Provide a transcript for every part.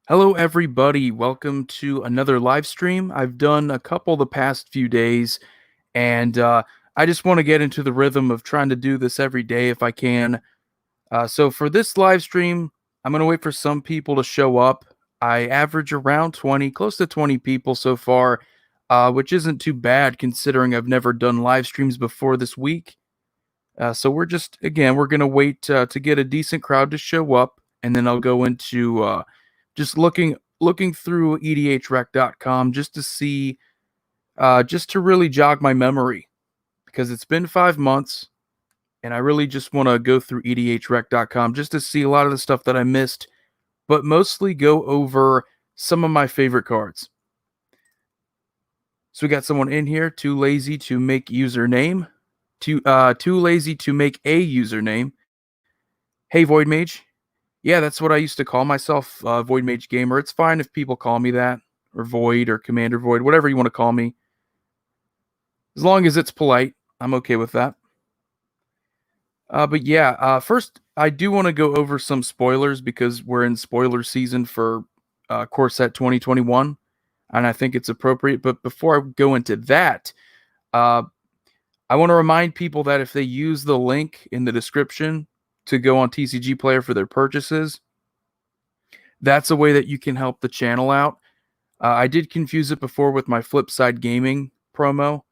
Hello, everybody. Welcome to another live stream. I've done a couple the past few days, and I just want to get into the rhythm of trying to do this every day if I can. So for this live stream, I'm going to wait for some people to show up. I average around 20, close to 20 people so far, which isn't too bad considering I've never done live streams before this week. So we're going to wait to get a decent crowd to show up, and then I'll go into just looking through edhrec.com just to see just to really jog my memory because it's been 5 months and I really just want to go through edhrec.com just to see a lot of the stuff that I missed, but mostly go over some of my favorite cards. So we got someone in here too lazy to make username, too lazy to make a username. Hey Void Mage. Yeah, that's what I used to call myself, Void Mage Gamer. It's fine if people call me that, or Void, or Commander Void, whatever you want to call me. As long as it's polite, I'm okay with that. But yeah, first, I do want to go over some spoilers because we're in spoiler season for Core Set 2021, and I think it's appropriate. But before I go into that, uh, I want to remind people that if they use the link in the description to go on TCG Player for their purchases, that's a way that you can help the channel out. I did confuse it before with my Flipside Gaming promo,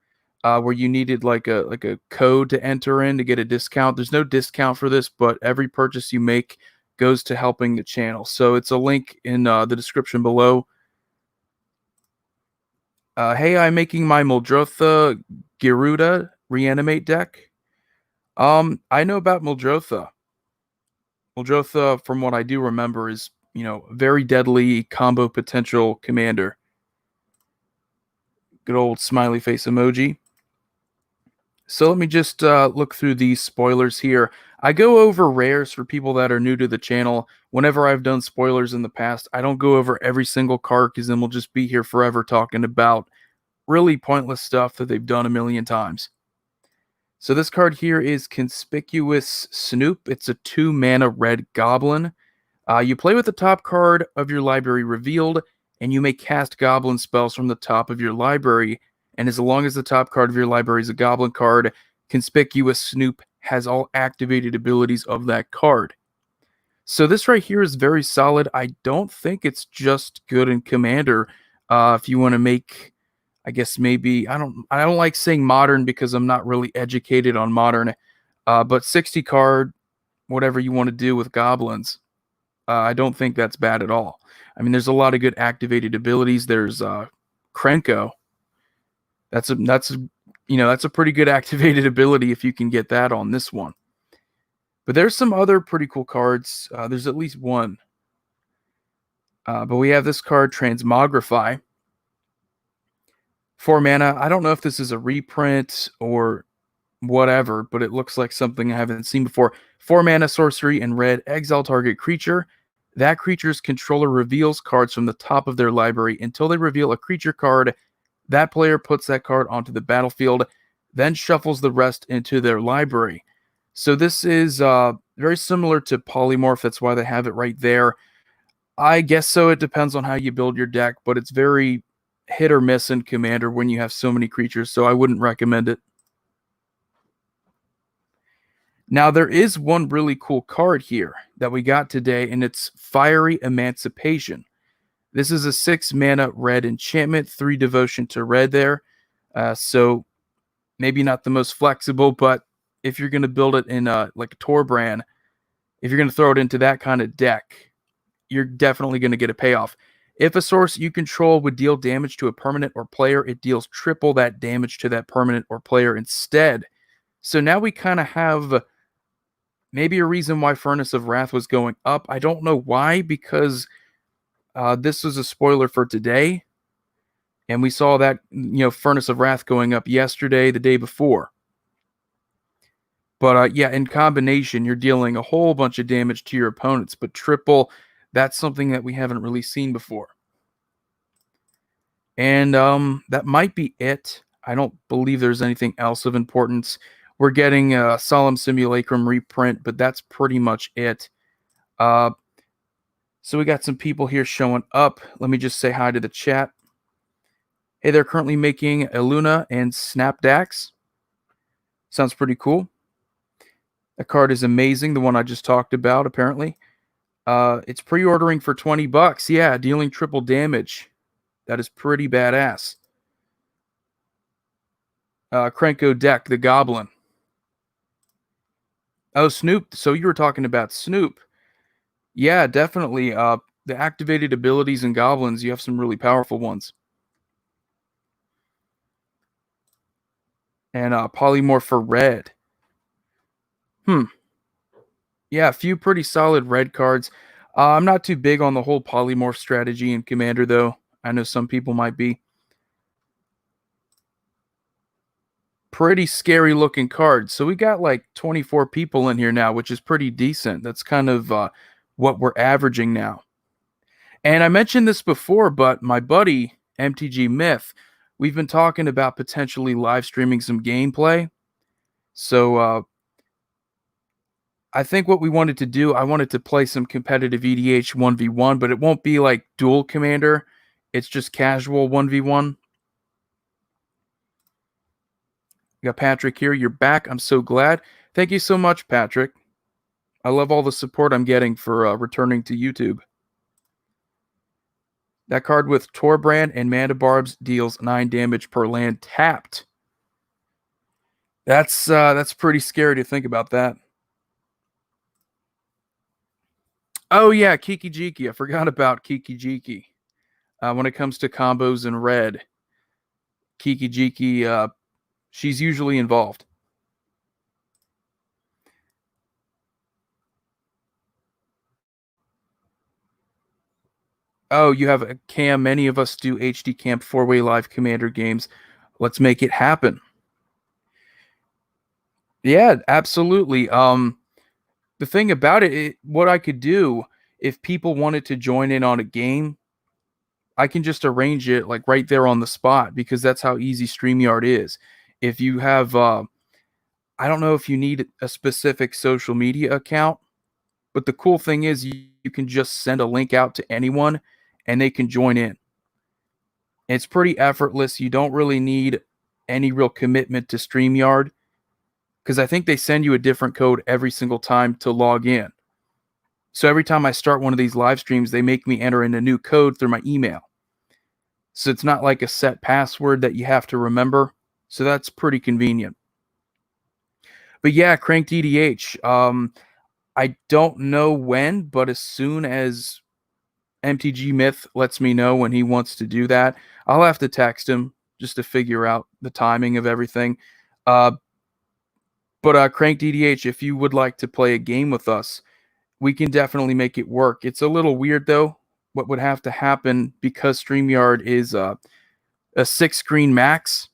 where you needed like a code to enter in to get a discount. There's no discount for this, but every purchase you make goes to helping the channel. So it's a link in the description below. Hey, I'm making my Muldrotha Garuda reanimate deck. I know about Muldrotha. Muldrotha, from what I do remember, is very deadly combo potential commander. Good old smiley face emoji. So let me just look through these spoilers here. I go over rares for people that are new to the channel. Whenever I've done spoilers in the past, I don't go over every single card because then we'll just be here forever talking about really pointless stuff that they've done a million times. So this card here is Conspicuous Snoop. It's a 2-mana red goblin. You play with the top card of your library revealed, and you may cast goblin spells from the top of your library. And as long as the top card of your library is a goblin card, Conspicuous Snoop has all activated abilities of that card. So this right here is very solid. I don't think it's just good in Commander. If you want to make, I guess maybe I don't like saying modern because I'm not really educated on modern. But 60 card, whatever you want to do with goblins. I don't think that's bad at all. I mean, there's a lot of good activated abilities. There's Krenko. That's a pretty good activated ability if you can get that on this one. But there's some other pretty cool cards. There's at least one. But we have this card, Transmogrify. 4 mana. I don't know if this is a reprint or whatever, but it looks like something I haven't seen before. 4 mana sorcery and red, exile target creature. That creature's controller reveals cards from the top of their library until they reveal a creature card. That player puts that card onto the battlefield, then shuffles the rest into their library. So this is very similar to Polymorph. That's why they have it right there. I guess so. It depends on how you build your deck, but it's very hit or miss in Commander when you have so many creatures, so I wouldn't recommend it. Now, there is one really cool card here that we got today, and it's Fiery Emancipation. This is a 6 mana red enchantment, 3 devotion to red there. So maybe not the most flexible, but if you're going to build it in like a Torbran, if you're going to throw it into that kind of deck, you're definitely going to get a payoff. If a source you control would deal damage to a permanent or player, it deals triple that damage to that permanent or player instead. So now we kind of have maybe a reason why Furnace of Wrath was going up. I don't know why, because this was a spoiler for today. And we saw that, Furnace of Wrath going up yesterday, the day before. But yeah, in combination, you're dealing a whole bunch of damage to your opponents. But triple, that's something that we haven't really seen before. And that might be it. I don't believe there's anything else of importance. We're getting a Solemn Simulacrum reprint, but that's pretty much it. So we got some people here showing up. Let me just say hi to the chat. Hey, they're currently making a Luna and Snapdax. Sounds pretty cool. That card is amazing, the one I just talked about, apparently. It's pre-ordering for $20. Yeah, dealing triple damage. That is pretty badass. Krenko Deck, the Goblin. Oh, Snoop. So you were talking about Snoop. Yeah, definitely. The activated abilities in Goblins, you have some really powerful ones. And Polymorph for red. Yeah, a few pretty solid red cards. I'm not too big on the whole polymorph strategy in Commander, though. I know some people might be. Pretty scary looking cards. So we got like 24 people in here now, which is pretty decent. That's kind of what we're averaging now. And I mentioned this before, but my buddy, MTG Myth, we've been talking about potentially live streaming some gameplay. So I think what we wanted to do, I wanted to play some competitive EDH 1v1, but it won't be like dual commander. It's just casual 1v1. We got Patrick here. You're back. I'm so glad. Thank you so much, Patrick. I love all the support I'm getting for returning to YouTube. That card with Torbrand and Mana Barbs deals 9 damage per land tapped. That's pretty scary to think about that. Oh yeah, Kiki Jiki. I forgot about Kiki Jiki. When it comes to combos in red, Kiki Jiki, she's usually involved. Oh, you have a Cam. Many of us do HD Camp 4-way live Commander games. Let's make it happen. Yeah, absolutely. The thing about it, what I could do if people wanted to join in on a game, I can just arrange it like right there on the spot because that's how easy StreamYard is. If you have, I don't know if you need a specific social media account, but the cool thing is you can just send a link out to anyone and they can join in. It's pretty effortless. You don't really need any real commitment to StreamYard because I think they send you a different code every single time to log in. So every time I start one of these live streams, they make me enter in a new code through my email. So it's not like a set password that you have to remember. So that's pretty convenient. But yeah, Cranked EDH. I don't know when, but as soon as MTG Myth lets me know when he wants to do that, I'll have to text him just to figure out the timing of everything. But Cranked EDH, if you would like to play a game with us, we can definitely make it work. It's a little weird though. What would have to happen because StreamYard is a 6-screen max,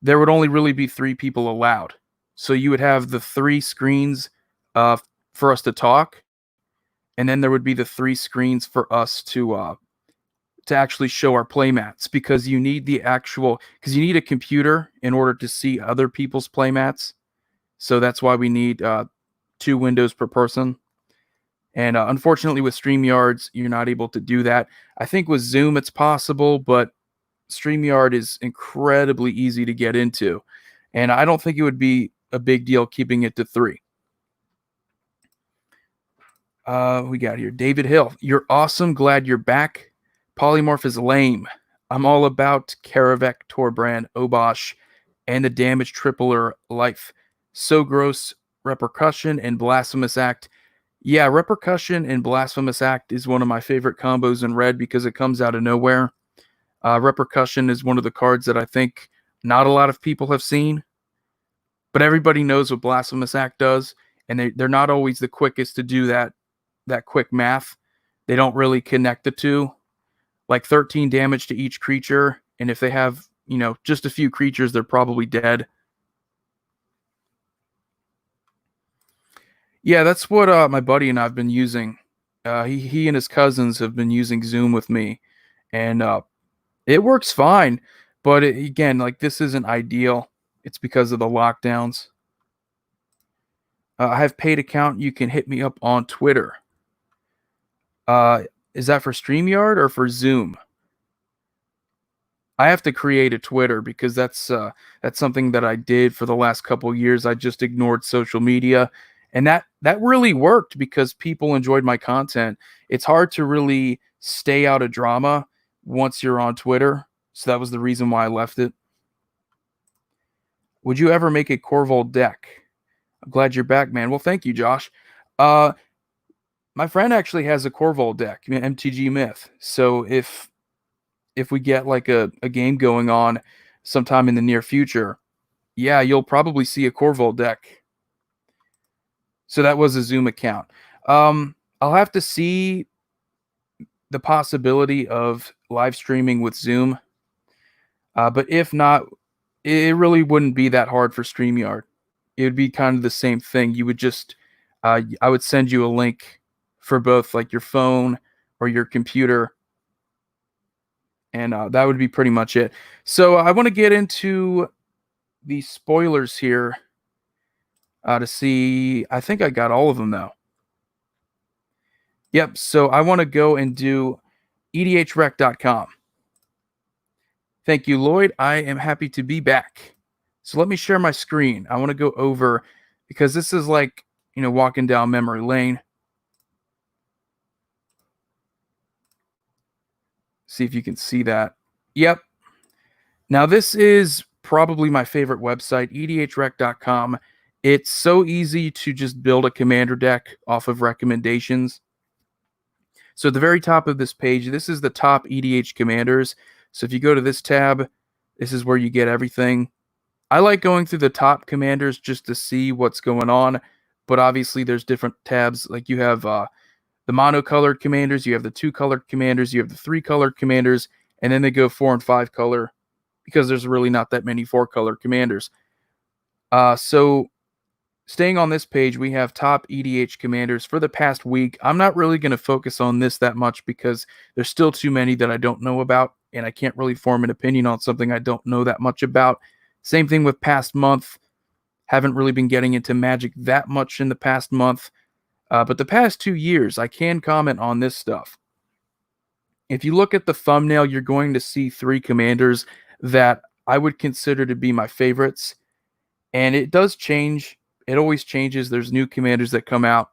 there would only really be 3 people allowed. So you would have the 3 screens for us to talk, and then there would be the 3 screens for us to actually show our playmats because you need you need a computer in order to see other people's playmats. So that's why we need 2 windows per person. And unfortunately, with StreamYards, you're not able to do that. I think with Zoom, it's possible, but StreamYard is incredibly easy to get into. And I don't think it would be a big deal keeping it to 3. We got here David Hill. You're awesome. Glad you're back. Polymorph is lame. I'm all about Karavek, Torbrand, Obosh, and the damage tripler life. So gross. Repercussion and Blasphemous Act. Yeah, Repercussion and Blasphemous Act is one of my favorite combos in red because it comes out of nowhere. Repercussion is one of the cards that I think not a lot of people have seen, but everybody knows what Blasphemous Act does, and they're not always the quickest to do that quick math. They don't really connect the two. Like 13 damage to each creature, and if they have, just a few creatures, they're probably dead. Yeah, that's what my buddy and I've been using. He and his cousins have been using Zoom with me, and it works fine. But again, like this isn't ideal. It's because of the lockdowns. I have paid account. You can hit me up on Twitter. Uh, is that for StreamYard or for Zoom? I have to create a Twitter because that's something that I did for the last couple years. I just ignored social media, and that really worked because people enjoyed my content. It's hard to really stay out of drama once you're on Twitter, so that was the reason why I left it. Would you ever make a Corval deck? I'm glad you're back, man. Well, thank you, Josh. Uh, my friend actually has a Corval deck, MTG Myth. So if we get like a game going on sometime in the near future, yeah, you'll probably see a Corval deck. So that was a Zoom account. I'll have to see the possibility of live streaming with Zoom. But if not, it really wouldn't be that hard for StreamYard. It would be kind of the same thing. You would just, I would send you a link for both, like your phone or your computer, and that would be pretty much it. So I want to get into the spoilers here to see. I think I got all of them though. Yep. So I want to go and do edhrec.com. Thank you, Lloyd. I am happy to be back. So let me share my screen. I want to go over because this is like, walking down memory lane. See if you can see that. Yep. Now, this is probably my favorite website, edhrec.com. It's so easy to just build a commander deck off of recommendations. So at the very top of this page, this is the top EDH commanders. So if you go to this tab, this is where you get everything. I like going through the top commanders just to see what's going on, but obviously there's different tabs. Like you have the monocolored commanders, you have the two-colored commanders, you have the three-colored commanders, and then they go 4 and 5 color because there's really not that many 4-color commanders. So staying on this page, we have top EDH commanders for the past week. I'm not really going to focus on this that much because there's still too many that I don't know about, and I can't really form an opinion on something I don't know that much about. Same thing with past month. Haven't really been getting into Magic that much in the past month. But the past 2 years, I can comment on this stuff. If you look at the thumbnail, you're going to see 3 commanders that I would consider to be my favorites. And it does change. It always changes. There's new commanders that come out.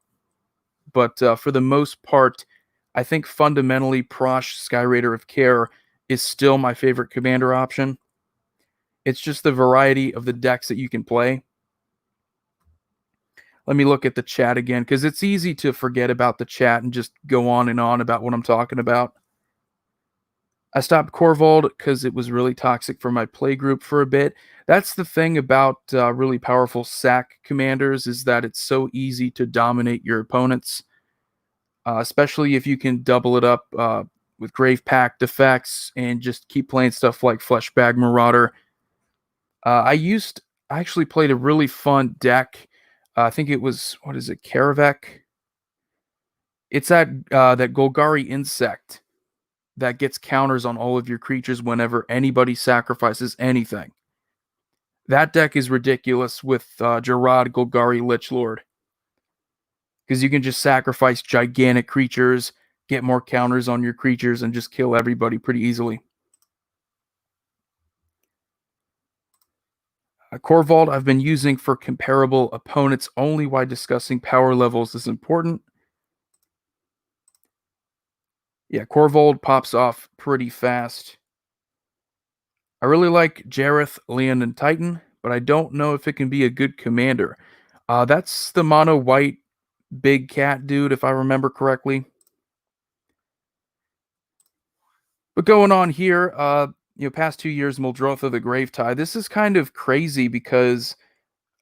But for the most part, I think fundamentally Prosh Skyraider of Care is still my favorite commander option. It's just the variety of the decks that you can play. Let me look at the chat again because it's easy to forget about the chat and just go on and on about what I'm talking about. I stopped Corvold because it was really toxic for my play group for a bit. That's the thing about really powerful sack commanders is that it's so easy to dominate your opponents, especially if you can double it up with Grave Pact effects and just keep playing stuff like Fleshbag Marauder. I actually played a really fun deck. I think it was, what is it, Karavek? It's that Golgari insect that gets counters on all of your creatures whenever anybody sacrifices anything. That deck is ridiculous with Gerard Golgari Lichlord. Because you can just sacrifice gigantic creatures, get more counters on your creatures, and just kill everybody pretty easily. Corvault I've been using for comparable opponents only while discussing power levels is important. Yeah, Corvold pops off pretty fast. I really like Jareth, Leon, and Titan, but I don't know if it can be a good commander. That's the mono white big cat dude, if I remember correctly. But going on here, past 2 years, Muldrotha the Gravetide. This is kind of crazy because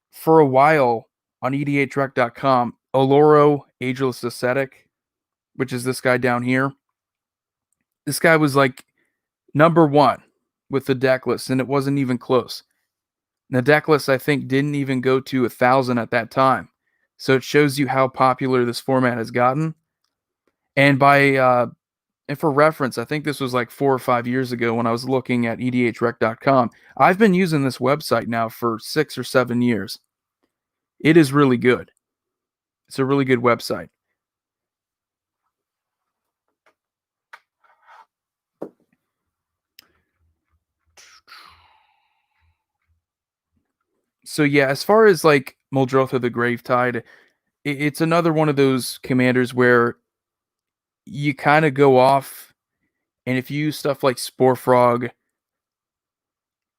for a while on EDHREC.com, Oloro, Ageless Ascetic, which is this guy down here, this guy was like number 1 with the deck list, and it wasn't even close. The deck list, I think, didn't even go to 1,000 at that time. So it shows you how popular this format has gotten. And and for reference, I think this was like 4 or 5 years ago when I was looking at edhrec.com. I've been using this website now for 6 or 7 years. It is really good. It's a really good website. So yeah, as far as like Muldrotha the Gravetide, it's another one of those commanders where you kind of go off, and if you use stuff like Spore Frog,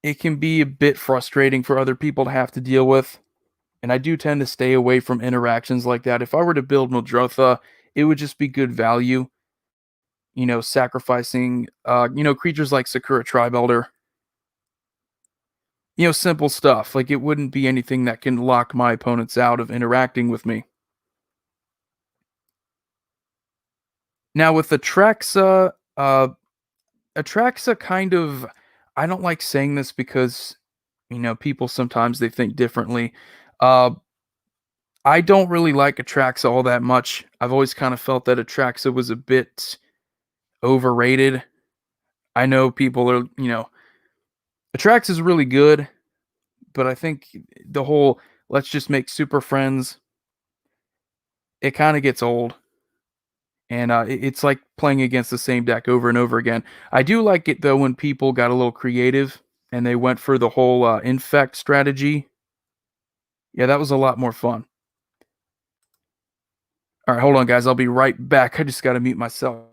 it can be a bit frustrating for other people to have to deal with. And I do tend to stay away from interactions like that. If I were to build Muldrotha, it would just be good value, sacrificing, creatures like Sakura Tribe Elder, simple stuff. Like it wouldn't be anything that can lock my opponents out of interacting with me. Now with Atraxa kind of, I don't like saying this because, people sometimes they think differently. Uh, I don't really like Atraxa all that much. I've always kind of felt that Atraxa was a bit overrated. I know people are, Atraxa is really good, but I think the whole let's just make super friends, it kind of gets old. And it's like playing against the same deck over and over again. I do like it though when people got a little creative and they went for the whole infect strategy. Yeah, that was a lot more fun. All right, hold on, guys. I'll be right back. I just got to mute myself.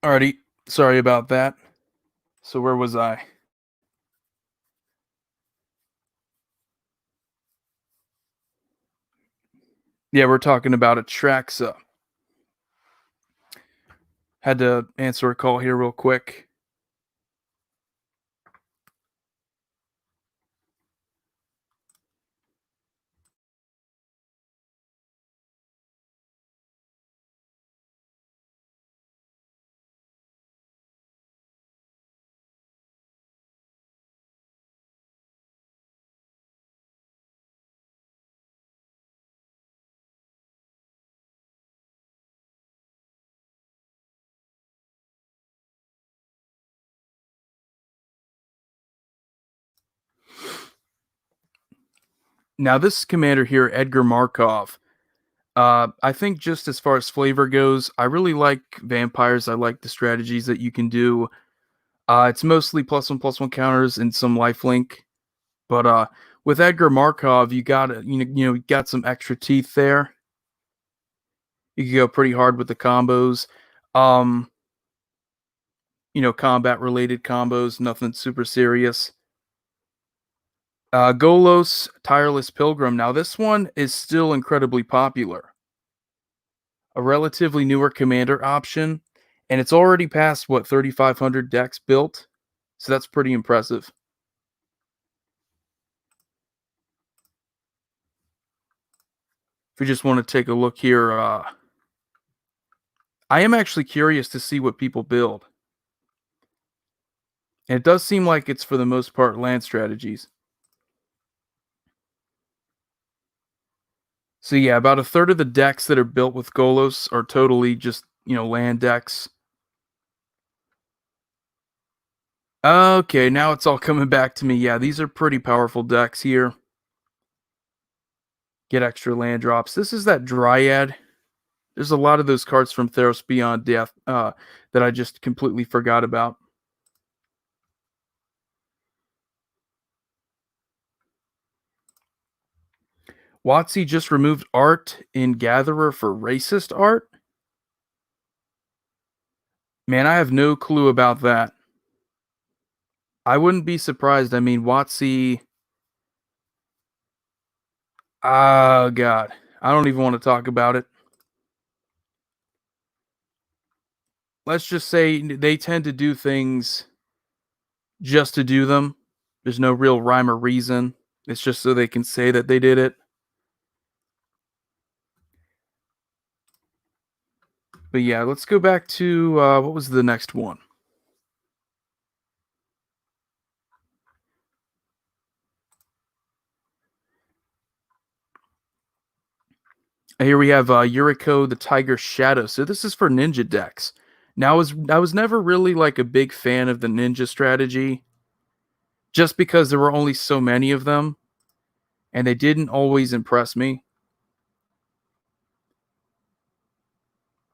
Alrighty, sorry about that. So where was I? Yeah, we're talking about Atraxa. Had to answer a call here real quick. Now this commander here, Edgar Markov. I think just as far as flavor goes, I really like vampires. I like the strategies that you can do. It's mostly +1/+1 counters and some lifelink. But with Edgar Markov, you got you got some extra teeth there. You can go pretty hard with the combos. Um, combat related combos, nothing super serious. Golos, Tireless Pilgrim. Now this one is still incredibly popular. A relatively newer commander option, and it's already past what 3,500 decks built. So that's pretty impressive. If we just want to take a look here, I am actually curious to see what people build. And it does seem like it's for the most part land strategies. So yeah, about a third of the decks that are built with Golos are totally just, land decks. Okay, now it's all coming back to me. Yeah, these are pretty powerful decks here. Get extra land drops. This is that Dryad. There's a lot of those cards from Theros Beyond Death that I just completely forgot about. WotC just removed art in Gatherer for racist art? Man, I have no clue about that. I wouldn't be surprised. I mean, WotC. Oh, God. I don't even want to talk about it. let's just say they tend to do things just to do them. There's no real rhyme or reason. It's just so they can say that they did it. But yeah, let's go back to what was the next one? Here we have Yuriko the Tiger Shadow. So this is for ninja decks. Now I was never really like a big fan of the ninja strategy just because there were only so many of them and they didn't always impress me.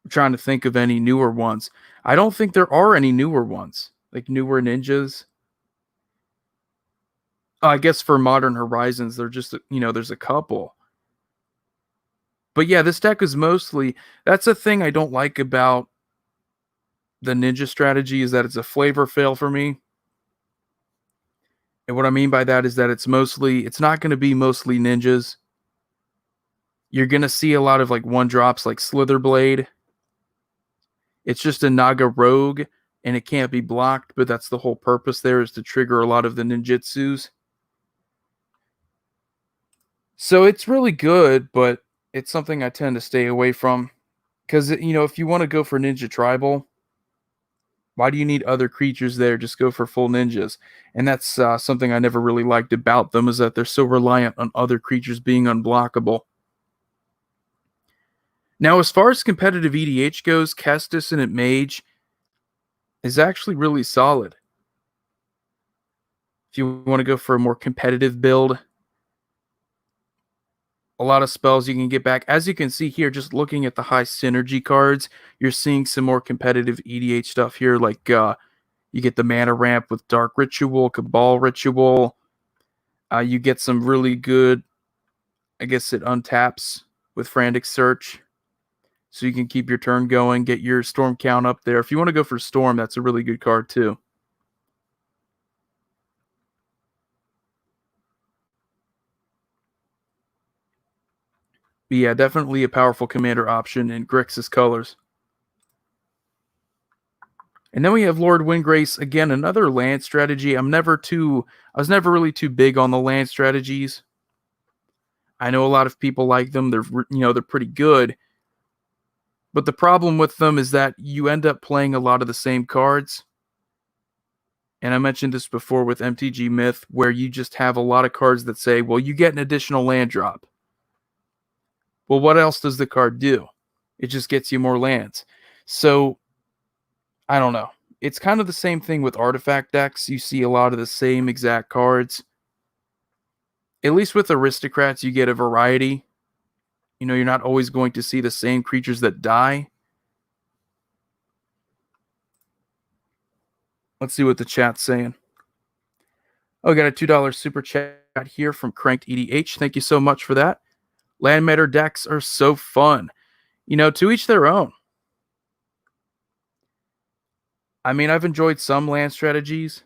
I'm trying to think of any newer ones. I don't think there are any newer ones, like newer ninjas. I guess for Modern Horizons, they're just, there's a couple. But yeah, this deck is mostly, that's a thing I don't like about the ninja strategy is that it's a flavor fail for me. And what I mean by that is that it's not going to be mostly ninjas. You're going to see a lot of like one drops like Slitherblade. It's just a Naga Rogue and it can't be blocked, but that's the whole purpose there is to trigger a lot of the ninjutsus. So it's really good, but it's something I tend to stay away from because, if you want to go for Ninja Tribal, why do you need other creatures there? Just go for full ninjas. And that's something I never really liked about them is that they're so reliant on other creatures being unblockable. Now, as far as competitive EDH goes, Kestis and Mage is actually really solid. If you want to go for a more competitive build, a lot of spells you can get back. As you can see here, just looking at the high synergy cards, you're seeing some more competitive EDH stuff here, like you get the mana ramp with Dark Ritual, Cabal Ritual. You get some really good, I guess it untaps with Frantic Search. So you can keep your turn going, get your Storm count up there. If you want to go for Storm, that's a really good card too. But yeah, definitely a powerful commander option in Grixis colors. And then we have Lord Windgrace, again, another land strategy. I was never really too big on the land strategies. I know a lot of people like them. They're pretty good. But the problem with them is that you end up playing a lot of the same cards. And I mentioned this before with MTG Myth, where you just have a lot of cards that say, well, you get an additional land drop. Well, what else does the card do? It just gets you more lands. So, I don't know. It's kind of the same thing with artifact decks. You see a lot of the same exact cards. At least with aristocrats, you get a variety. You're not always going to see the same creatures that die. Let's see what the chat's saying. Oh, I got a $2 super chat here from Cranked EDH. Thank you so much for that. Land matter decks are so fun. To each their own. I mean, I've enjoyed some land strategies.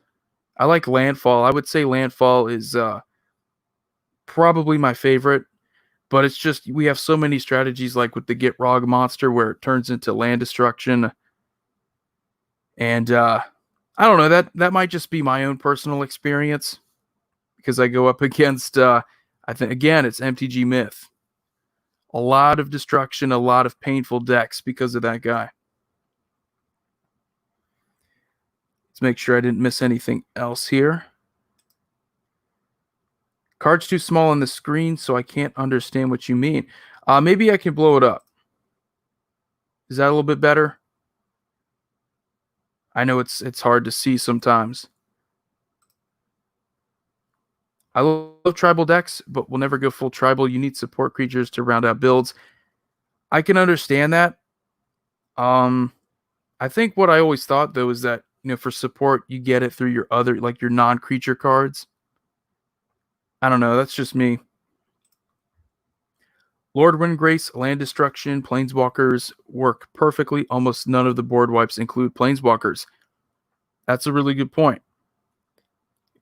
I like Landfall. I would say Landfall is probably my favorite, but it's just we have so many strategies like with the Get Rog monster where it turns into land destruction. And I don't know, that might just be my own personal experience because I go up against I think again it's MTG Myth. A lot of destruction, a lot of painful decks because of that guy. Let's make sure I didn't miss anything else here. Card's too small on the screen, so I can't understand what you mean. Maybe I can blow it up. Is that a little bit better? I know it's hard to see sometimes. I love tribal decks, but we'll never go full tribal. You need support creatures to round out builds. I can understand that. I think what I always thought though is that for support you get it through your other like your non-creature cards. I don't know. That's just me. Lord Windgrace, Land Destruction, Planeswalkers work perfectly. Almost none of the board wipes include Planeswalkers. That's a really good point.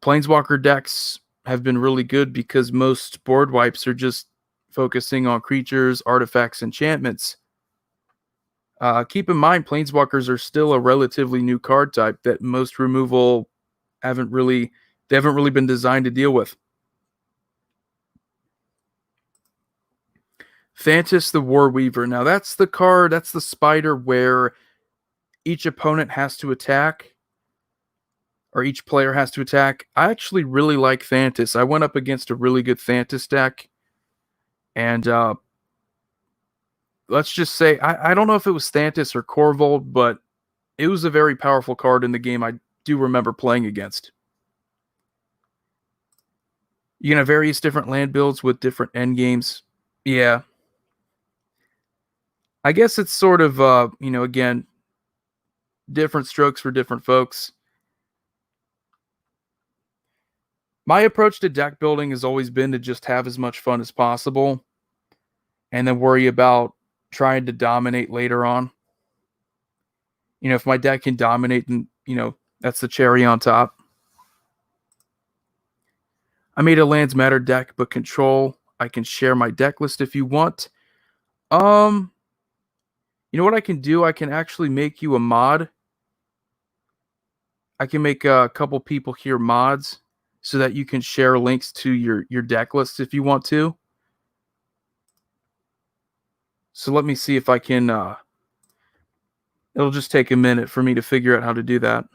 Planeswalker decks have been really good because most board wipes are just focusing on creatures, artifacts, enchantments. Keep in mind, planeswalkers are still a relatively new card type that most removal haven't really they haven't really been designed to deal with. Thantis the Warweaver. Now that's the card, that's the spider where each opponent has to attack, or each player has to attack. I actually really like Thantis. I went up against a really good Thantis deck, and let's just say I don't know if it was Thantis or Corvold, but it was a very powerful card in the game I do remember playing against. You can have various different land builds with different end games. Yeah. I guess it's sort of again, different strokes for different folks. My approach to deck building has always been to just have as much fun as possible and then worry about trying to dominate later on. If my deck can dominate, then, that's the cherry on top. I made a lands matter deck, but control. I can share my deck list if you want. You know what I can do? I can actually make you a mod. I can make a couple people here mods so that you can share links to your deck list if you want to. So let me see if I can. It'll just take a minute for me to figure out how to do that.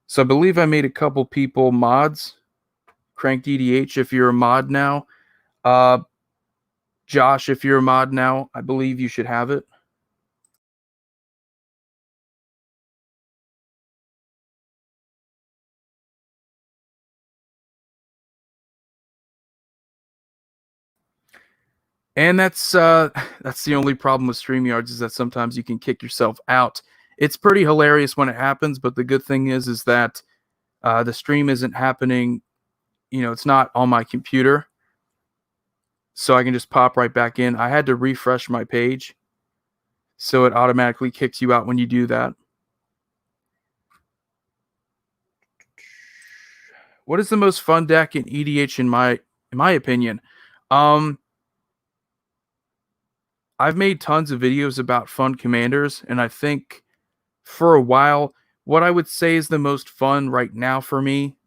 So I believe I made a couple people mods. Cranked EDH, if you're a mod now. Josh, if you're a mod now, I believe you should have it. And that's the only problem with StreamYards is that sometimes you can kick yourself out. It's pretty hilarious when it happens, but the good thing is that the stream isn't happening. It's not on my computer, so I can just pop right back in. I had to refresh my page, so it automatically kicks you out when you do that. What is the most fun deck in EDH in my opinion? I've made tons of videos about fun commanders, and I think for a while, what I would say is the most fun right now for me,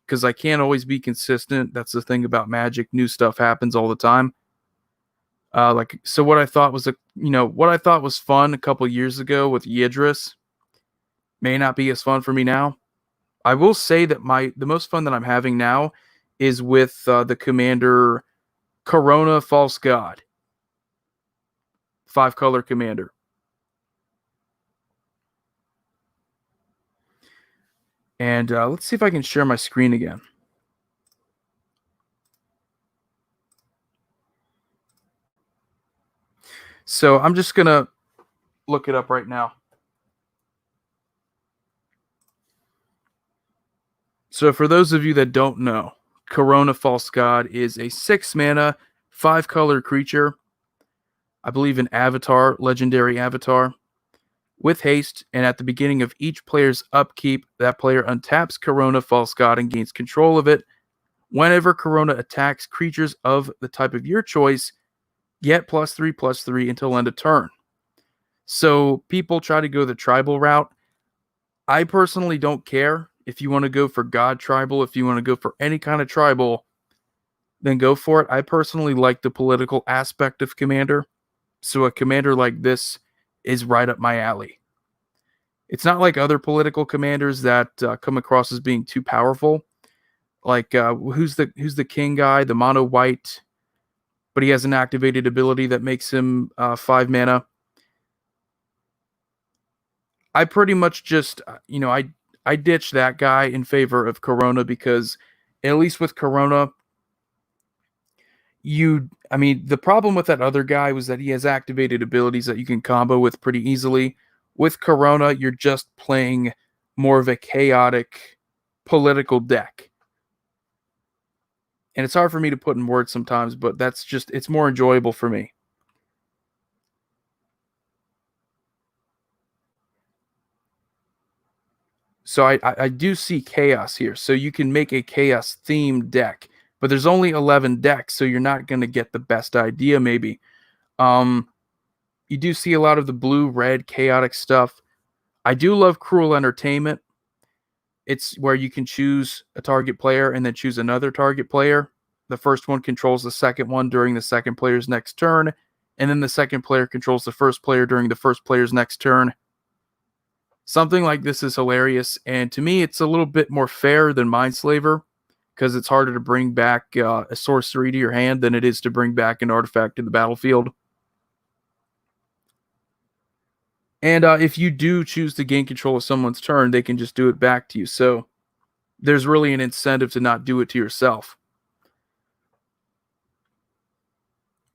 because I can't always be consistent. That's the thing about Magic. New stuff happens all the time. So what I thought was what I thought was fun a couple years ago with Yidris may not be as fun for me now. I will say that the most fun that I'm having now is with the commander Corona False God, 5-color commander. And let's see if I can share my screen again. So I'm just going to look it up right now. So for those of you that don't know, Corona False God is a 6-mana, 5-color creature. I believe an avatar, legendary avatar, with haste, and at the beginning of each player's upkeep, that player untaps Corona False God and gains control of it. Whenever Corona attacks creatures of the type of your choice, get +3/+3 until end of turn. So people try to go the tribal route. I personally don't care. If you want to go for God tribal, if you want to go for any kind of tribal, then go for it. I personally like the political aspect of Commander. So a commander like this is right up my alley. It's not like other political commanders that come across as being too powerful. Like who's the king guy, the mono white, but he has an activated ability that makes him 5 mana. I pretty much just I ditched that guy in favor of Corona because at least with Corona, the problem with that other guy was that he has activated abilities that you can combo with pretty easily. With Corona, you're just playing more of a chaotic political deck. And it's hard for me to put in words sometimes, but it's more enjoyable for me. So I do see chaos here. So you can make a chaos themed deck, but there's only 11 decks, so you're not going to get the best idea maybe. Um, you do see a lot of the blue red chaotic stuff. I do love Cruel Entertainment. It's where you can choose a target player and then choose another target player. The first one controls the second one during the second player's next turn, and then the second player controls the first player during the first player's next turn. Something like this is hilarious, and to me, it's a little bit more fair than Mindslaver because it's harder to bring back a sorcery to your hand than it is to bring back an artifact to the battlefield. And if you do choose to gain control of someone's turn, they can just do it back to you. So there's really an incentive to not do it to yourself.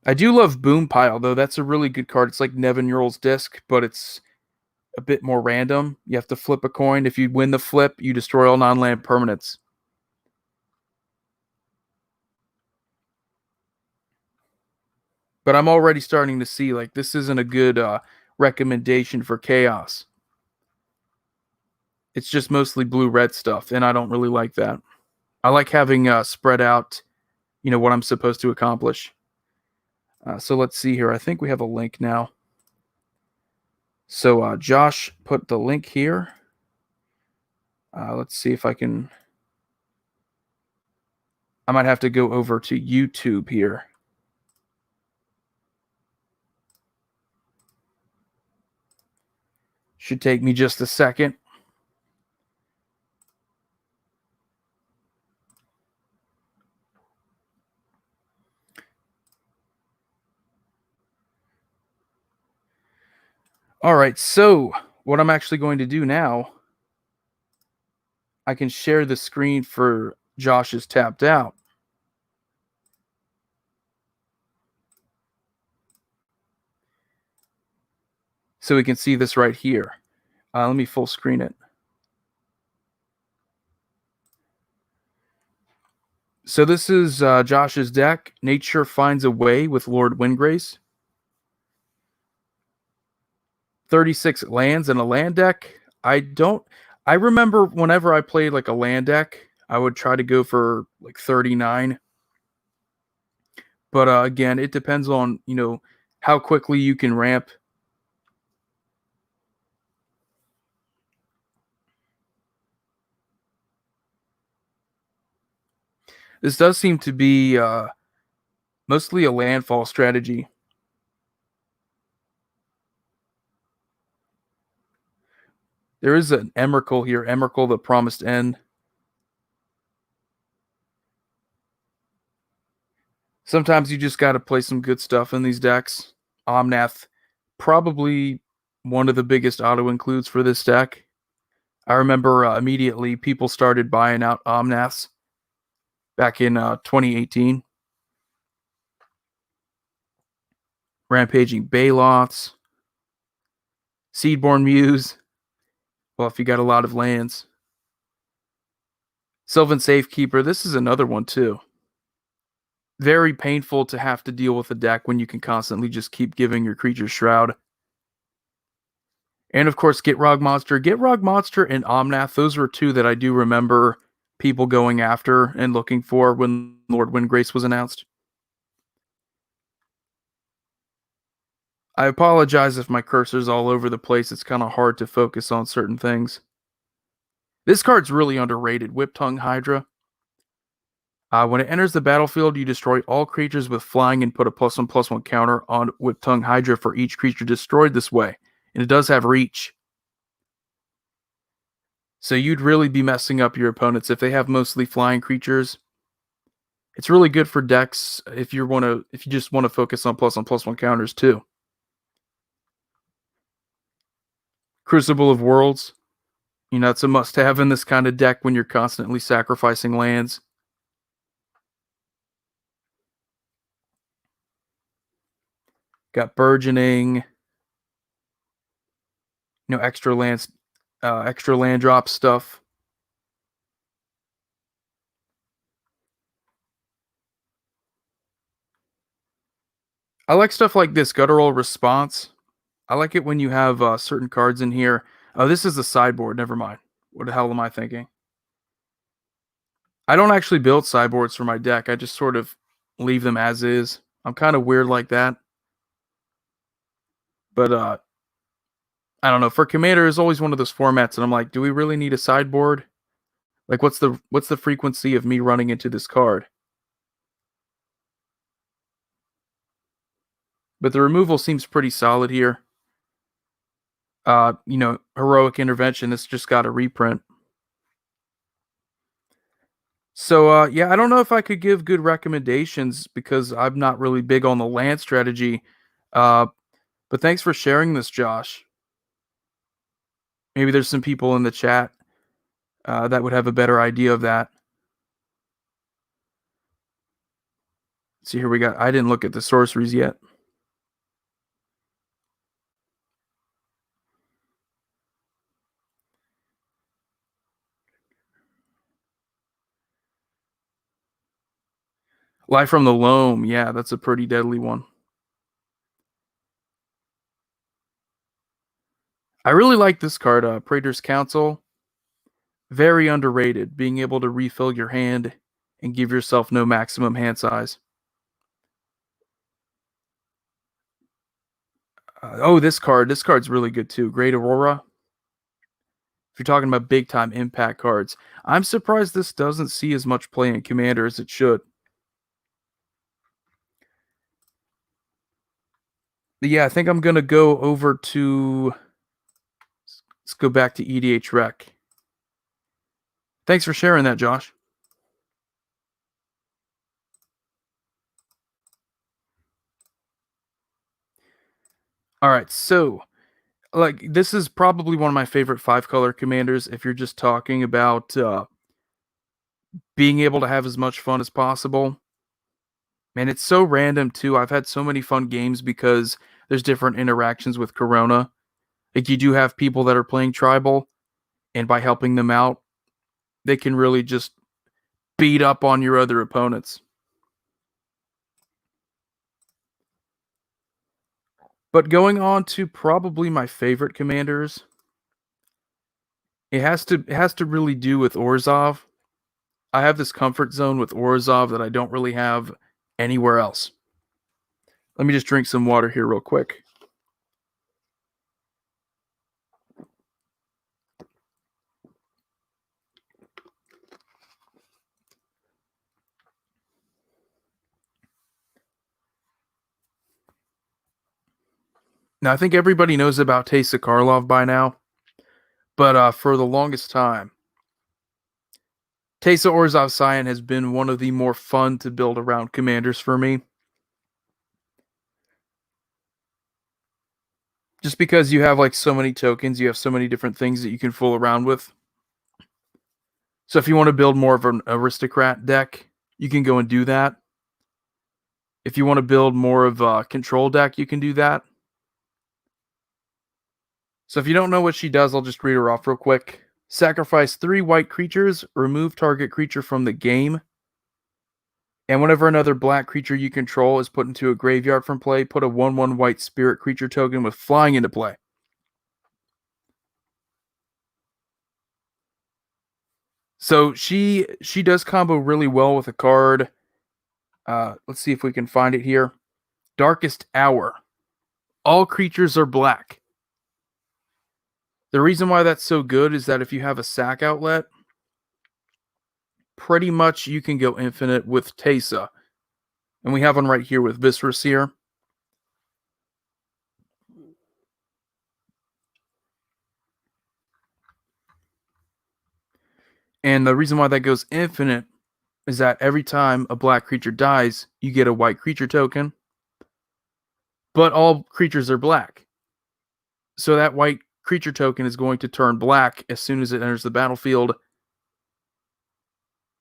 I do love Boom Pile, though. That's a really good card. It's like Nevin Earl's Disc, but it's a bit more random. You have to flip a coin. If you win the flip, you destroy all non-land permanents. But I'm already starting to see like this isn't a good recommendation for Chaos. It's just mostly blue-red stuff, and I don't really like that. I like having spread out, what I'm supposed to accomplish. So let's see here. I think we have a link now. So Josh put the link here. Let's see if I can. I might have to go over to YouTube here. Should take me just a second. All right, so what I'm actually going to do now, I can share the screen for Josh's Tapped Out. So we can see this right here. Let me full screen it. So this is Josh's deck. Nature Finds a Way with Lord Windgrace. 36 lands and a land deck. I remember whenever I played like a land deck, I would try to go for like 39. But again, it depends on, how quickly you can ramp. This does seem to be mostly a landfall strategy. There is an Emrakul here, Emrakul the Promised End. Sometimes you just got to play some good stuff in these decks. Omnath, probably one of the biggest auto includes for this deck. I remember immediately people started buying out Omnaths back in 2018. Rampaging Baloths, Seedborn Muse. Well, if you got a lot of lands. Sylvan Safekeeper, this is another one too. Very painful to have to deal with a deck when you can constantly just keep giving your creatures Shroud. And of course, Gitrog Monster. Gitrog Monster and Omnath, those were two that I do remember people going after and looking for when Lord Windgrace was announced. I apologize if my cursor's all over the place. It's kind of hard to focus on certain things. This card's really underrated, Whip-Tongue Hydra. When it enters the battlefield, you destroy all creatures with flying and put a +1/+1 counter on Whip-Tongue Hydra for each creature destroyed this way. And it does have reach. So you'd really be messing up your opponents if they have mostly flying creatures. It's really good for decks if you just want to focus on +1/+1 counters too. Crucible of Worlds. It's a must-have in this kind of deck when you're constantly sacrificing lands. Got Burgeoning. Extra land drop stuff. I like stuff like this, Guttural Response. I like it when you have certain cards in here. Oh, this is the sideboard. Never mind. What the hell am I thinking? I don't actually build sideboards for my deck. I just sort of leave them as is. I'm kind of weird like that. But I don't know. For Commander is always one of those formats and I'm like, do we really need a sideboard? Like what's the frequency of me running into this card? But the removal seems pretty solid here. Heroic Intervention, this just got a reprint. So yeah, I don't know if I could give good recommendations because I'm not really big on the land strategy. Uh, but thanks for sharing this, Josh. Maybe there's some people in the chat that would have a better idea of that. See, here we got. I didn't look at the sorceries yet. Life from the Loam. Yeah, that's a pretty deadly one. I really like this card, Praetor's Council. Very underrated, being able to refill your hand and give yourself no maximum hand size. This card. This card's really good too. Great Aurora. If you're talking about big time impact cards, I'm surprised this doesn't see as much play in Commander as it should. But yeah, I think I'm going to go over to. Let's go back to EDH Rec. Thanks for sharing that, Josh. All right, so like this is probably one of my favorite 5-color commanders if you're just talking about being able to have as much fun as possible. Man, it's so random too. I've had so many fun games because there's different interactions with Corona. Like you do have people that are playing tribal, and by helping them out, they can really just beat up on your other opponents. But going on to probably my favorite commanders, it has to really do with Orzhov. I have this comfort zone with Orzhov that I don't really have anywhere else. Let me just drink some water here real quick. Now, I think everybody knows about Teysa Karlov by now, but for the longest time, Teysa Orzhov Scion has been one of the more fun to build around commanders for me. Just because you have like so many tokens, you have so many different things that you can fool around with. So if you want to build more of an aristocrat deck, you can go and do that. If you want to build more of a control deck, you can do that. So if you don't know what she does, I'll just read her off real quick. Sacrifice 3 white creatures, remove target creature from the game. And whenever another black creature you control is put into a graveyard from play, put a 1/1 white spirit creature token with flying into play. So she does combo really well with a card. Let's see if we can find it here. Darkest Hour. All creatures are black. The reason why that's so good is that if you have a sack outlet, pretty much you can go infinite with Teysa. And we have one right here with Viscera Seer. And the reason why that goes infinite is that every time a black creature dies, you get a white creature token. But all creatures are black. So that white creature token is going to turn black as soon as it enters the battlefield.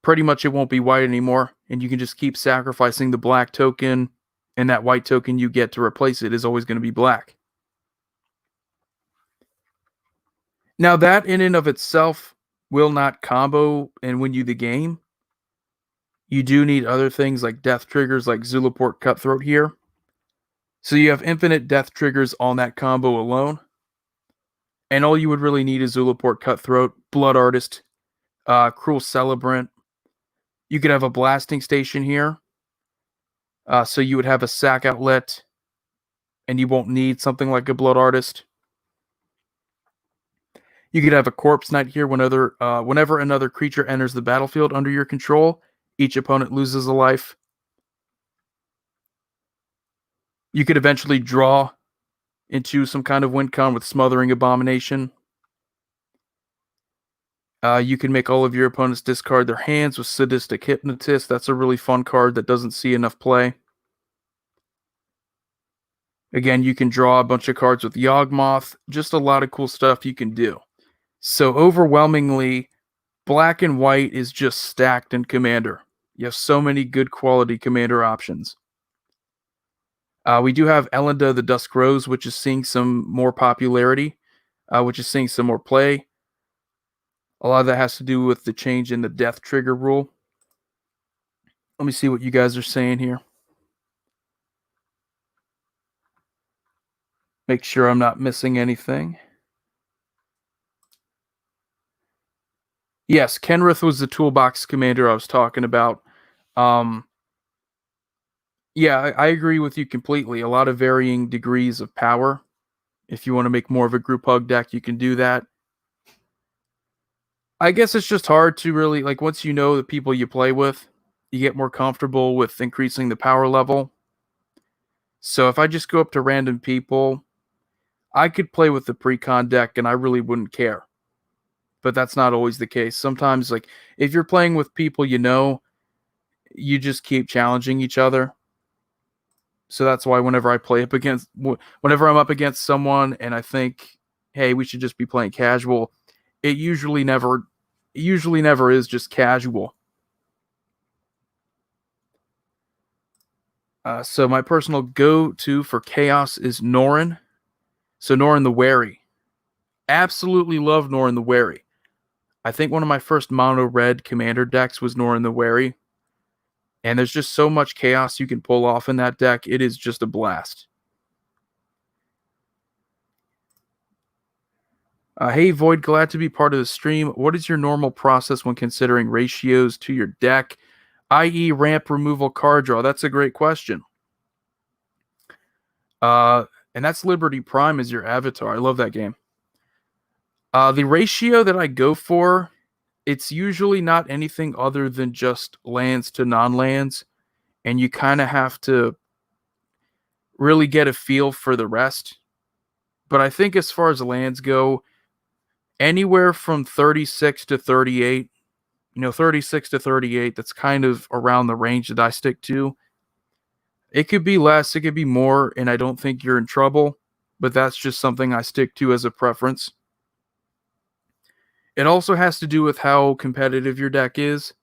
Pretty much it won't be white anymore, and you can just keep sacrificing the black token, and that white token you get to replace it is always going to be black. Now that in and of itself will not combo and win you the game. You do need other things like death triggers like Zulaport Cutthroat here. So you have infinite death triggers on that combo alone. And all you would really need is Zulaport Cutthroat, Blood Artist, Cruel Celebrant. You could have a blasting station here. So you would have a sack outlet, and you won't need something like a Blood Artist. You could have a Corpse Knight here whenever another creature enters the battlefield under your control, each opponent loses a life. You could eventually draw into some kind of win con with Smothering Abomination. You can make all of your opponents discard their hands with Sadistic Hypnotist. That's a really fun card that doesn't see enough play. Again, you can draw a bunch of cards with Yawgmoth. Just a lot of cool stuff you can do. So overwhelmingly, black and white is just stacked in Commander. You have so many good quality Commander options. We do have Elenda the Dusk Rose, which is seeing some more popularity, which is seeing some more play. A lot of that has to do with the change in the death trigger rule. Let me see what you guys are saying here. Make sure I'm not missing anything. Yes, Kenrith was the toolbox commander I was talking about. Yeah, I agree with you completely. A lot of varying degrees of power. If you want to make more of a group hug deck, you can do that. I guess it's just hard to really, like, once you know the people you play with, you get more comfortable with increasing the power level. So if I just go up to random people, I could play with the pre-con deck and I really wouldn't care. But that's not always the case. Sometimes, like, if you're playing with people you know, you just keep challenging each other. So that's why whenever I'm up against someone and I think, hey, we should just be playing casual, it usually never is just casual. So my personal go-to for chaos is Norin. So Norin the Wary. Absolutely love Norin the Wary. I think one of my first mono red commander decks was Norin the Wary. And there's just so much chaos you can pull off in that deck. It is just a blast. Hey, Void, glad to be part of the stream. What is your normal process when considering ratios to your deck, i.e., ramp, removal, card draw? That's a great question. And that's Liberty Prime as your avatar. I love that game. The ratio that I go for, it's usually not anything other than just lands to non-lands, and you kind of have to really get a feel for the rest. But I think as far as lands go, anywhere from 36 to 38, 36 to 38, that's kind of around the range that I stick to. It could be less, it could be more, and I don't think you're in trouble, but that's just something I stick to as a preference. It also has to do with how competitive your deck is.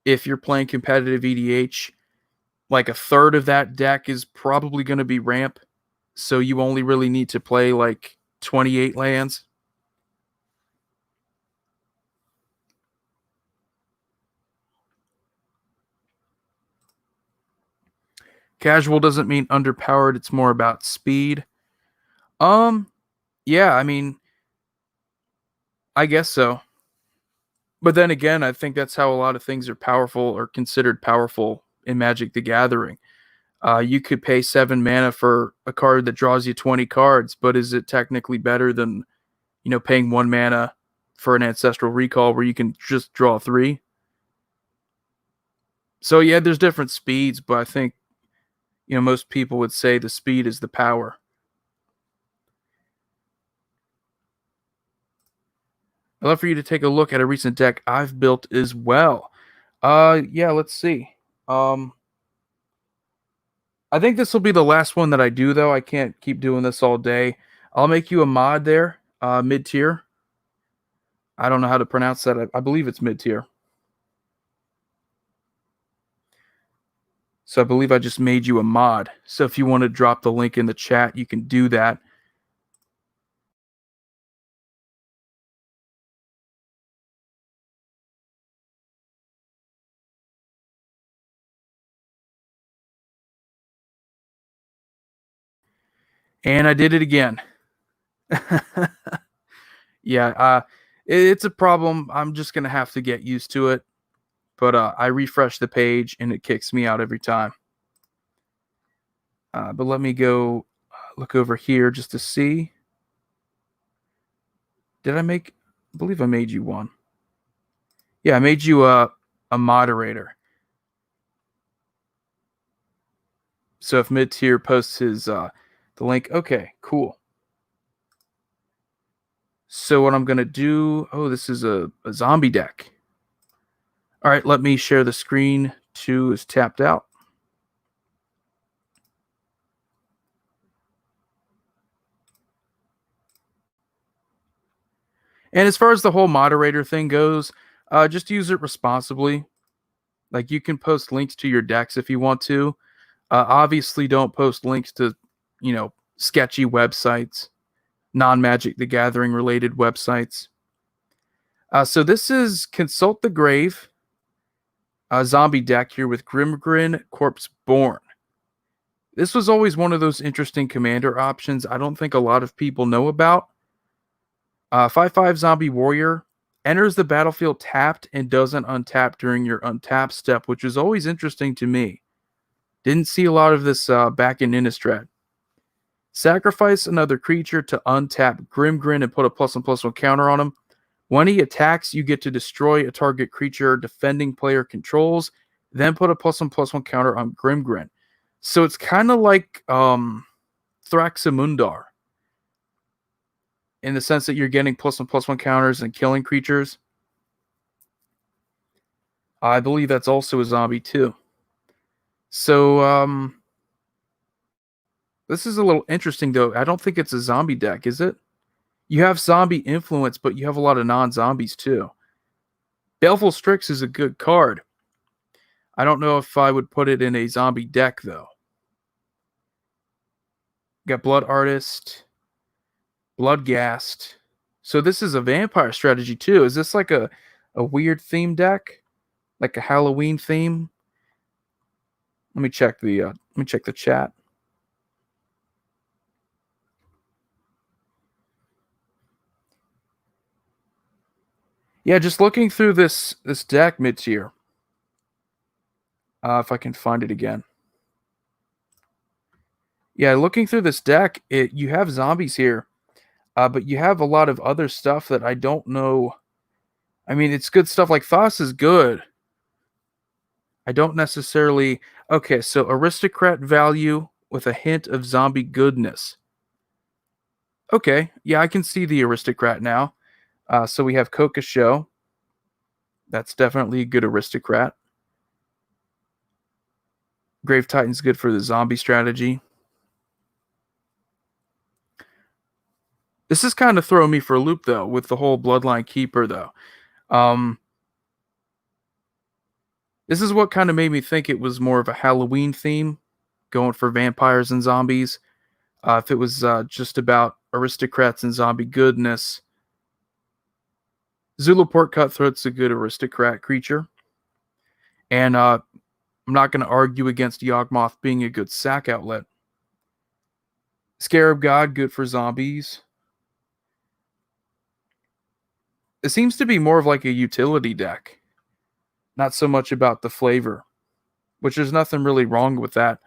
If you're playing competitive EDH, like a third of that deck is probably going to be ramp, so you only really need to play like 28 lands. Casual doesn't mean underpowered, it's more about speed. Yeah, I mean, I guess so. But then again, I think that's how a lot of things are powerful or considered powerful in Magic the Gathering. You could pay 7 mana for a card that draws you 20 cards, but is it technically better than, paying 1 mana for an Ancestral Recall where you can just draw 3? So yeah, there's different speeds, but I think, most people would say the speed is the power. I'd love for you to take a look at a recent deck I've built as well. Yeah, let's see. I think this will be the last one that I do, though. I can't keep doing this all day. I'll make you a mod there, mid-tier. I don't know how to pronounce that. I believe it's mid-tier. So I believe I just made you a mod. So if you want to drop the link in the chat, you can do that. And I did it again. Yeah, it's a problem. I'm just gonna have to get used to it. But I refresh the page and it kicks me out every time. But let me go look over here just to see. Did I make? I believe I made you one. Yeah, I made you a moderator. So if mid tier posts his the link, okay, cool. So what I'm gonna do? Oh, this is a zombie deck. All right, let me share the screen. 2 is tapped out. And as far as the whole moderator thing goes, just use it responsibly. Like you can post links to your decks if you want to. Obviously, don't post links to, sketchy websites, non-Magic the Gathering related websites. So this is Consult the Grave, a zombie deck here with Grimgrin Corpse Born. This was always one of those interesting commander options I don't think a lot of people know about. 5/5 Zombie Warrior enters the battlefield tapped and doesn't untap during your untap step, which is always interesting to me. Didn't see a lot of this back in Innistrad. Sacrifice another creature to untap Grimgrin and put a +1/+1 counter on him. When he attacks, you get to destroy a target creature defending player controls, then put a +1/+1 counter on Grimgrin. So it's kind of like Thraxamundar in the sense that you're getting +1/+1 counters and killing creatures. I believe that's also a zombie too. So this is a little interesting though. I don't think it's a zombie deck, is it? You have zombie influence, but you have a lot of non-zombies too. Baleful Strix is a good card. I don't know if I would put it in a zombie deck though. Got Blood Artist, Bloodghast. So this is a vampire strategy too. Is this like a weird theme deck? Like a Halloween theme? Let me check the chat. Yeah, just looking through this deck mid tier. If I can find it again. Yeah, looking through this deck, you have zombies here, but you have a lot of other stuff that I don't know. I mean, it's good stuff like Thos is good. I don't necessarily. Okay, so aristocrat value with a hint of zombie goodness. Okay, yeah, I can see the aristocrat now. So we have Coca Show. That's definitely a good aristocrat. Grave Titan's good for the zombie strategy. This is kind of throwing me for a loop though with the whole Bloodline Keeper though. Um, this is what kind of made me think it was more of a Halloween theme, going for vampires and zombies. If it was just about aristocrats and zombie goodness, Zulaport Cutthroat's a good aristocrat creature. And I'm not going to argue against Yawgmoth being a good sack outlet. Scarab God, good for zombies. It seems to be more of like a utility deck, not so much about the flavor, which there's nothing really wrong with that.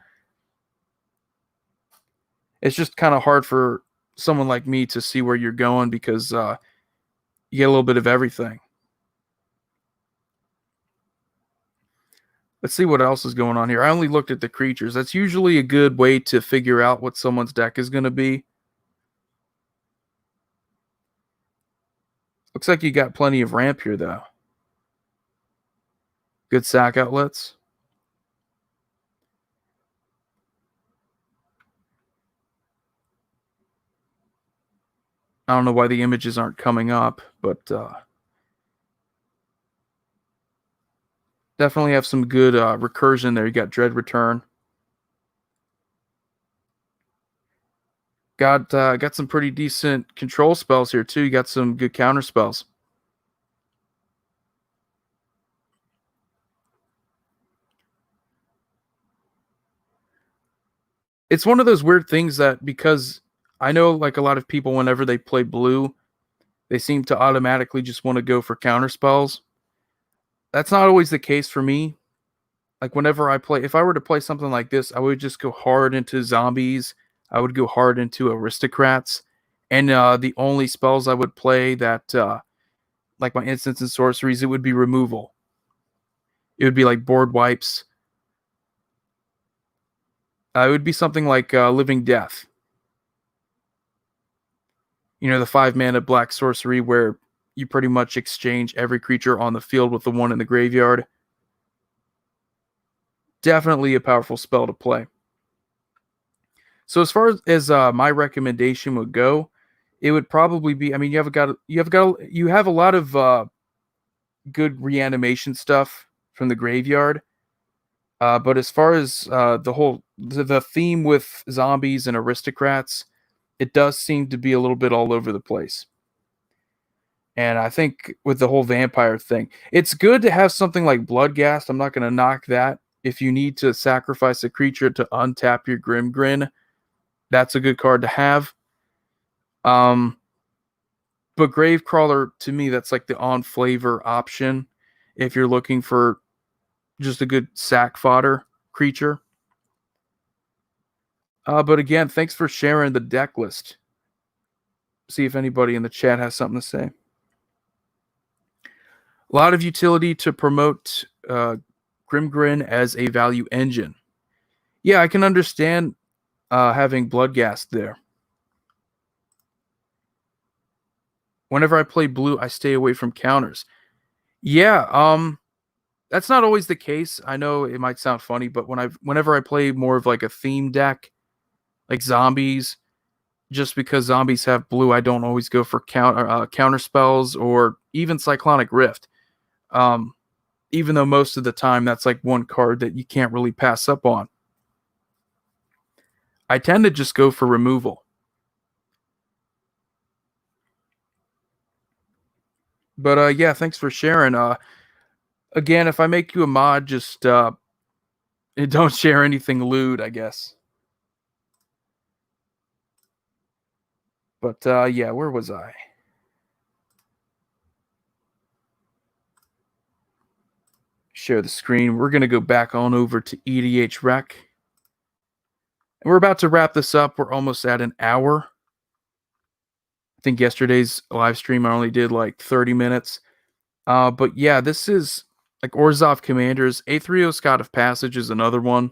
It's just kind of hard for someone like me to see where you're going because you get a little bit of everything. Let's see what else is going on here. I only looked at the creatures. That's usually a good way to figure out what someone's deck is going to be. Looks like you got plenty of ramp here, though. Good sack outlets. I don't know why the images aren't coming up, but definitely have some good recursion there. You got Dread Return. Got some pretty decent control spells here too. You got some good counter spells. It's one of those weird things that because I know like a lot of people whenever they play blue, They seem to automatically just want to go for counter spells. That's not always the case for me. Like whenever I play, if I were to play something like this, I would just go hard into zombies. I would go hard into aristocrats, and the only spells I would play that, like my instants and sorceries, it would be removal. It would be like board wipes. It would be something like Living Death. You know, the 5 mana black sorcery where you pretty much exchange every creature on the field with the one in the graveyard. Definitely a powerful spell to play. So as far as my recommendation would go, it would probably be. I mean, you have a lot of good reanimation stuff from the graveyard. But as far as the theme with zombies and aristocrats, it does seem to be a little bit all over the place. And I think with the whole vampire thing, it's good to have something like Bloodghast. I'm not going to knock that. If you need to sacrifice a creature to untap your Grim Grin, that's a good card to have. Um, but Gravecrawler, to me, that's like the on flavor option if you're looking for just a good sack fodder creature. But again, thanks for sharing the deck list. See if anybody in the chat has something to say. A lot of utility to promote Grimgrin as a value engine. Yeah, I can understand having Bloodghast there. Whenever I play blue, I stay away from counters. Yeah, that's not always the case. I know it might sound funny, but whenever I play more of like a theme deck, like zombies, just because zombies have blue, I don't always go for counter spells or even Cyclonic Rift. Even though most of the time that's like one card that you can't really pass up on. I tend to just go for removal. But yeah, thanks for sharing. Again, if I make you a mod, just don't share anything lewd, I guess. But yeah, where was I? Share the screen. We're gonna go back on over to EDH Rec. And we're about to wrap this up. We're almost at an hour. I think yesterday's live stream I only did like 30 minutes. But yeah, this is like Orzhov Commanders. A3O Scott of Passage is another one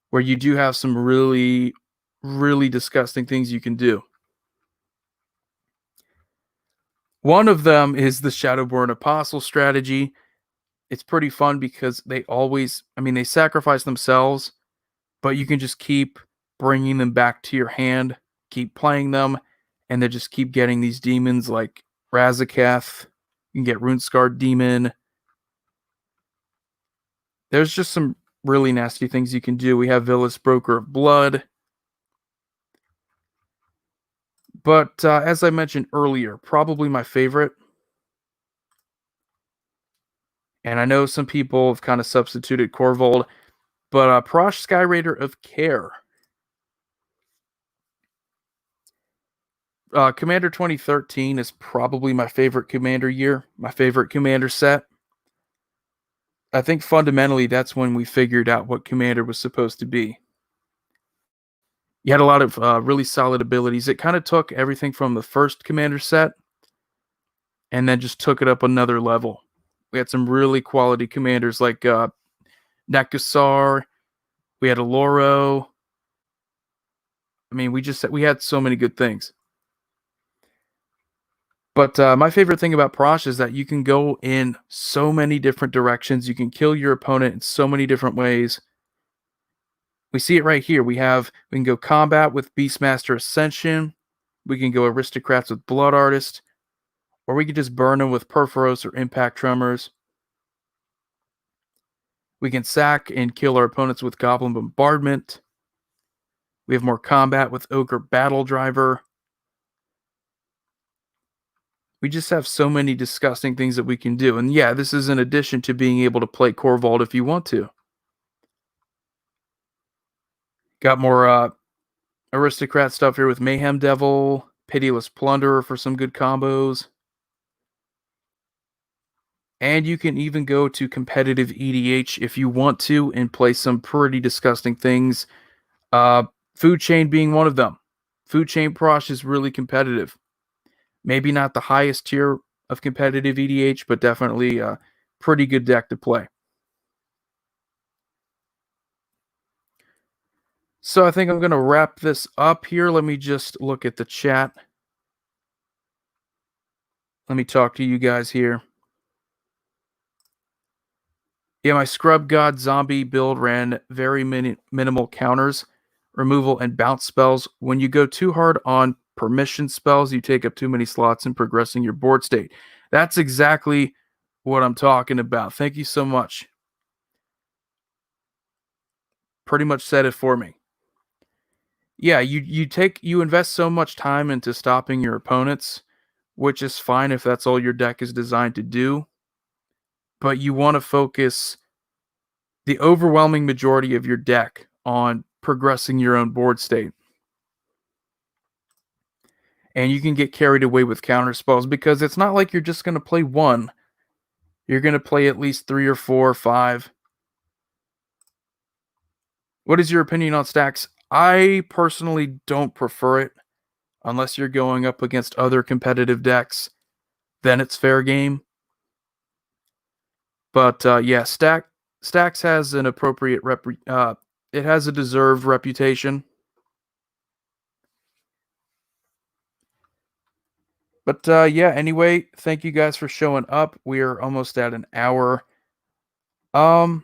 where you do have some really, really disgusting things you can do. One of them is the Shadowborn Apostle strategy. It's pretty fun because they sacrifice themselves, but you can just keep bringing them back to your hand, keep playing them, and they just keep getting these demons like Razaketh. You can get Runescarred Demon. There's just some really nasty things you can do. We have Villas Broker of Blood. But as I mentioned earlier, probably my favorite, and I know some people have kind of substituted Corvold, but Prosh Skyraider of Care. Commander 2013 is probably my favorite Commander year, my favorite Commander set. I think fundamentally that's when we figured out what Commander was supposed to be. You had a lot of really solid abilities. It kind of took everything from the first Commander set and then just took it up another level. We had some really quality commanders like Nekasar. We had Aloro. I mean, we had so many good things. But my favorite thing about Prosh is that you can go in so many different directions. You can kill your opponent in so many different ways. We see it right here. We can go combat with Beastmaster Ascension. We can go aristocrats with Blood Artist. Or we can just burn them with Perforos or Impact Tremors. We can sack and kill our opponents with Goblin Bombardment. We have more combat with Ogre Battle Driver. We just have so many disgusting things that we can do. And yeah, this is in addition to being able to play Corvold if you want to. Got more aristocrat stuff here with Mayhem Devil. Pitiless Plunderer for some good combos. And you can even go to competitive EDH if you want to and play some pretty disgusting things. Uh, Food Chain being one of them. Food Chain Prosh is really competitive. Maybe not the highest tier of competitive EDH, but definitely a pretty good deck to play. So I think I'm going to wrap this up here. Let me just look at the chat. Let me talk to you guys here. Yeah, my Scrub God zombie build ran very minimal counters, removal, and bounce spells. When you go too hard on permission spells, you take up too many slots in progressing your board state. That's exactly what I'm talking about. Thank you so much. Pretty much said it for me. Yeah, you invest so much time into stopping your opponents, which is fine if that's all your deck is designed to do, but you want to focus the overwhelming majority of your deck on progressing your own board state. And you can get carried away with counter spells because it's not like you're just going to play one. You're going to play at least 3 or 4 or 5. What is your opinion on stacks? I personally don't prefer it unless you're going up against other competitive decks. Then it's fair game. But yeah, stacks has an appropriate it has a deserved reputation. But yeah, anyway, thank you guys for showing up. We're almost at an hour. Um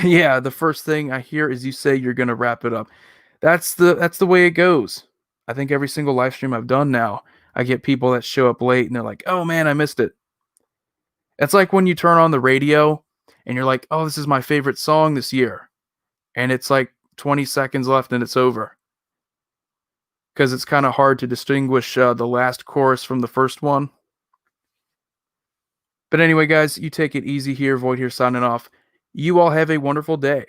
yeah, the first thing I hear is you say you're going to wrap it up. That's the way it goes. I think every single live stream I've done now, I get people that show up late and they're like, "Oh man, I missed it." It's like when you turn on the radio and you're like, "Oh, this is my favorite song this year." And it's like 20 seconds left and it's over. Because it's kind of hard to distinguish the last chorus from the first one. But anyway, guys, you take it easy here. Void here signing off. You all have a wonderful day.